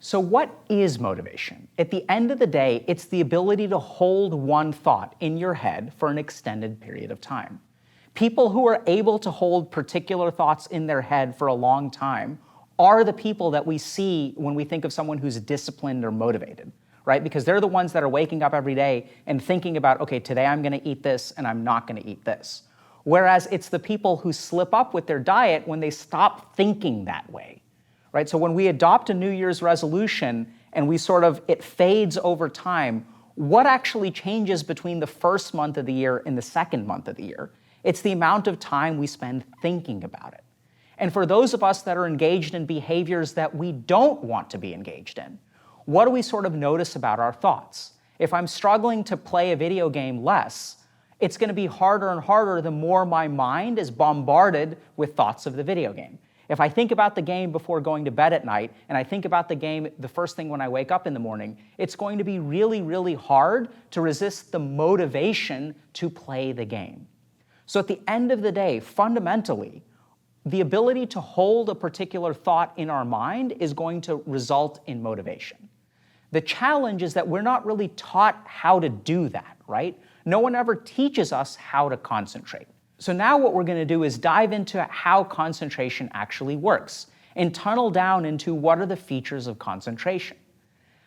So what is motivation? At the end of the day, it's the ability to hold one thought in your head for an extended period of time. People who are able to hold particular thoughts in their head for a long time are the people that we see when we think of someone who's disciplined or motivated, right? Because they're the ones that are waking up every day and thinking about, okay, today I'm going to eat this and I'm not going to eat this. Whereas it's the people who slip up with their diet when they stop thinking that way. Right? So when we adopt a New Year's resolution and it fades over time, what actually changes between the first month of the year and the second month of the year? It's the amount of time we spend thinking about it. And for those of us that are engaged in behaviors that we don't want to be engaged in, what do we sort of notice about our thoughts? If I'm struggling to play a video game less, it's going to be harder and harder the more my mind is bombarded with thoughts of the video game. If I think about the game before going to bed at night, and I think about the game the first thing when I wake up in the morning, it's going to be really, really hard to resist the motivation to play the game. So at the end of the day, fundamentally, the ability to hold a particular thought in our mind is going to result in motivation. The challenge is that we're not really taught how to do that, right? No one ever teaches us how to concentrate. So now what we're going to do is dive into how concentration actually works and tunnel down into what are the features of concentration.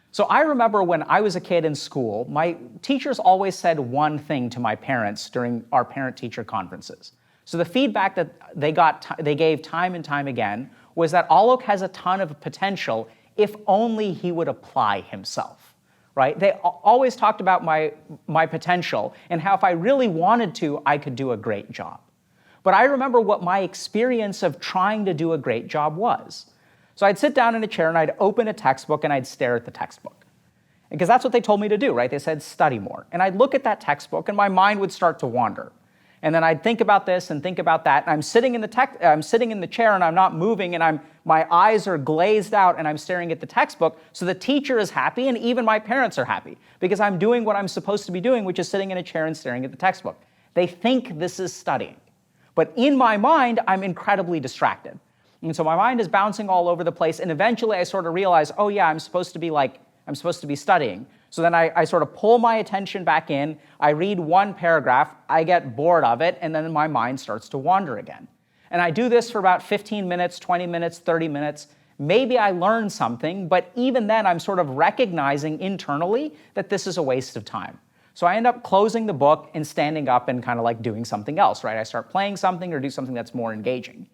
So I remember when I was a kid in school, my teachers always said one thing to my parents during our parent-teacher conferences. So the feedback that they gave time and time again was that Alok has a ton of potential if only he would apply himself. Right? They always talked about my potential and how if I really wanted to, I could do a great job. But I remember what my experience of trying to do a great job was. So I'd sit down in a chair and I'd open a textbook and I'd stare at the textbook. Because that's what they told me to do, right? They said, study more. And I'd look at that textbook and my mind would start to wander. And then I'd think about this and think about that. And I'm sitting in the chair and I'm not moving and my eyes are glazed out and I'm staring at the textbook. So the teacher is happy and even my parents are happy because I'm doing what I'm supposed to be doing, which is sitting in a chair and staring at the textbook. They think this is studying. But in my mind, I'm incredibly distracted. And so my mind is bouncing all over the place. And eventually I sort of realize, oh yeah, I'm supposed to be studying. So then I sort of pull my attention back in, I read one paragraph, I get bored of it, and then my mind starts to wander again. And I do this for about 15 minutes, 20 minutes, 30 minutes. Maybe I learn something, but even then I'm sort of recognizing internally that this is a waste of time. So I end up closing the book and standing up and kind of like doing something else, right? I start playing something or do something that's more engaging.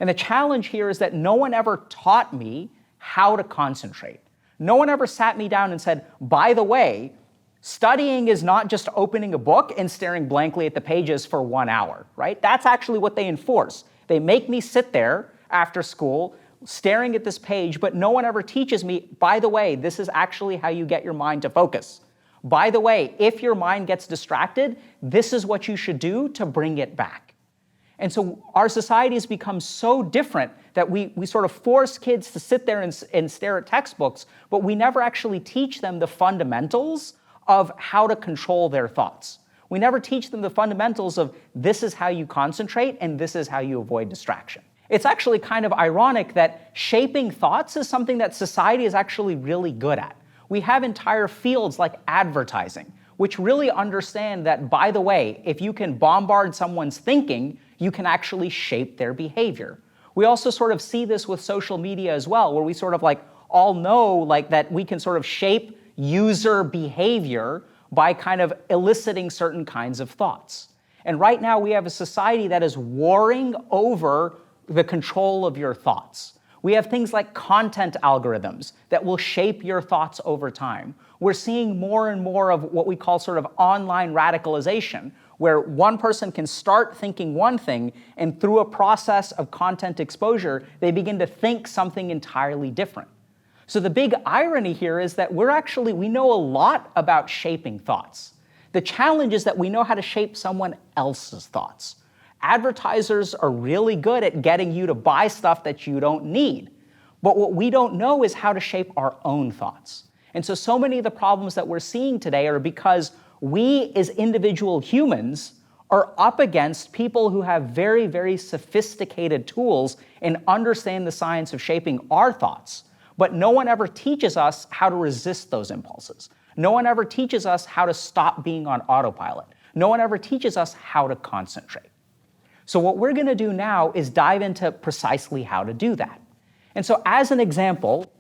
And the challenge here is that no one ever taught me how to concentrate. No one ever sat me down and said, by the way, studying is not just opening a book and staring blankly at the pages for 1 hour, right? That's actually what they enforce. They make me sit there after school staring at this page, but no one ever teaches me, by the way, this is actually how you get your mind to focus. By the way, if your mind gets distracted, this is what you should do to bring it back. And so our society has become so different that we sort of force kids to sit there and stare at textbooks, but we never actually teach them the fundamentals of how to control their thoughts. We never teach them the fundamentals of this is how you concentrate and this is how you avoid distraction. It's actually kind of ironic that shaping thoughts is something that society is actually really good at. We have entire fields like advertising, which really understand that, by the way, if you can bombard someone's thinking, you can actually shape their behavior. We also sort of see this with social media as well, where we sort of all know that we can sort of shape user behavior by kind of eliciting certain kinds of thoughts. And right now we have a society that is warring over the control of your thoughts. We have things like content algorithms that will shape your thoughts over time. We're seeing more and more of what we call sort of online radicalization, where one person can start thinking one thing, and through a process of content exposure, they begin to think something entirely different. So the big irony here is that we know a lot about shaping thoughts. The challenge is that we know how to shape someone else's thoughts. Advertisers are really good at getting you to buy stuff that you don't need. But what we don't know is how to shape our own thoughts. And so many of the problems that we're seeing today are because we as individual humans are up against people who have very, very sophisticated tools and understand the science of shaping our thoughts. But no one ever teaches us how to resist those impulses. No one ever teaches us how to stop being on autopilot. No one ever teaches us how to concentrate. So what we're going to do now is dive into precisely how to do that. And so as an example,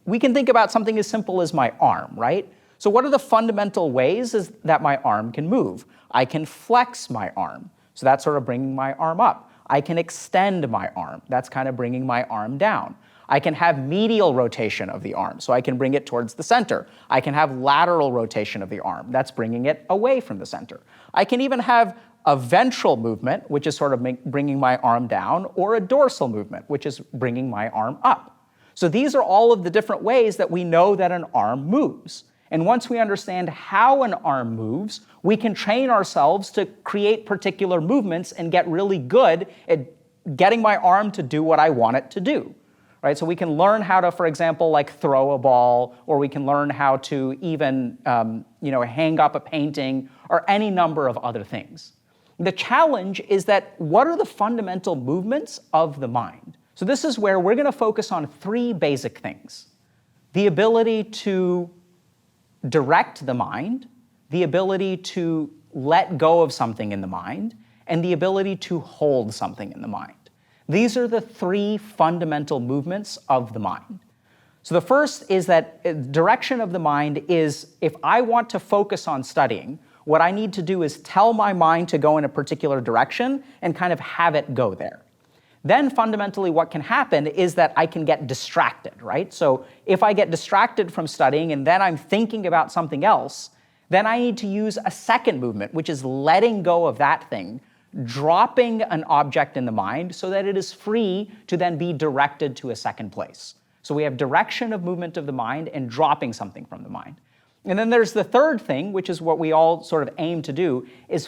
we can think about something as simple as my arm, right? So what are the fundamental ways that my arm can move? I can flex my arm. So that's sort of bringing my arm up. I can extend my arm. That's kind of bringing my arm down. I can have medial rotation of the arm, so I can bring it towards the center. I can have lateral rotation of the arm. That's bringing it away from the center. I can even have a ventral movement, which is sort of bringing my arm down, or a dorsal movement, which is bringing my arm up. So these are all of the different ways that we know that an arm moves. And once we understand how an arm moves, we can train ourselves to create particular movements and get really good at getting my arm to do what I want it to do. Right? So we can learn how to, for example, like throw a ball, or we can learn how to even hang up a painting, or any number of other things. The challenge is that what are the fundamental movements of the mind? So this is where we're going to focus on three basic things: the ability to direct the mind, the ability to let go of something in the mind, and the ability to hold something in the mind. These are the three fundamental movements of the mind. So the first is that direction of the mind is, if I want to focus on studying, what I need to do is tell my mind to go in a particular direction and kind of have it go there. Then fundamentally what can happen is that I can get distracted, right? So if I get distracted from studying and then I'm thinking about something else, then I need to use a second movement, which is letting go of that thing, dropping an object in the mind so that it is free to then be directed to a second place. So we have direction of movement of the mind and dropping something from the mind. And then there's the third thing, which is what we all sort of aim to do, is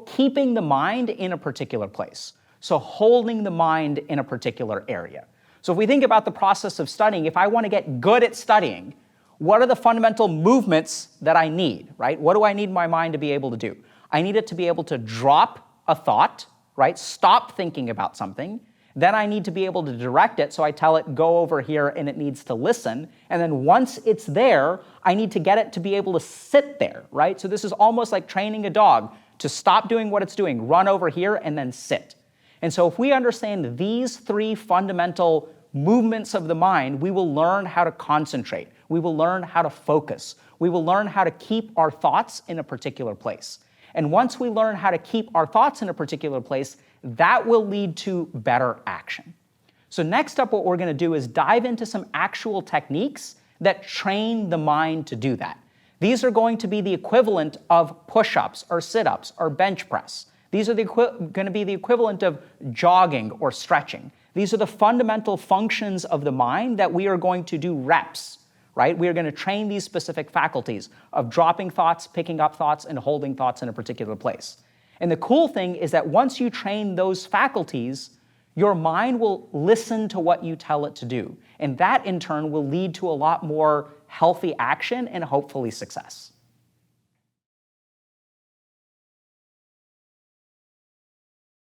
keeping the mind in a particular place. So holding the mind in a particular area. So if we think about the process of studying, if I want to get good at studying, what are the fundamental movements that I need, right? What do I need my mind to be able to do? I need it to be able to drop a thought, right? Stop thinking about something. Then I need to be able to direct it, so I tell it, go over here, and it needs to listen. And then once it's there, I need to get it to be able to sit there, right? So this is almost like training a dog to stop doing what it's doing, run over here, and then sit. And so if we understand these three fundamental movements of the mind, we will learn how to concentrate. We will learn how to focus. We will learn how to keep our thoughts in a particular place. And once we learn how to keep our thoughts in a particular place, that will lead to better action. So next up, what we're going to do is dive into some actual techniques that train the mind to do that. These are going to be the equivalent of push-ups or sit-ups or bench press. These are going to be the equivalent of jogging or stretching. These are the fundamental functions of the mind that we are going to do reps, right? We are going to train these specific faculties of dropping thoughts, picking up thoughts, and holding thoughts in a particular place. And the cool thing is that once you train those faculties, your mind will listen to what you tell it to do. And that, in turn, will lead to a lot more healthy action and hopefully success.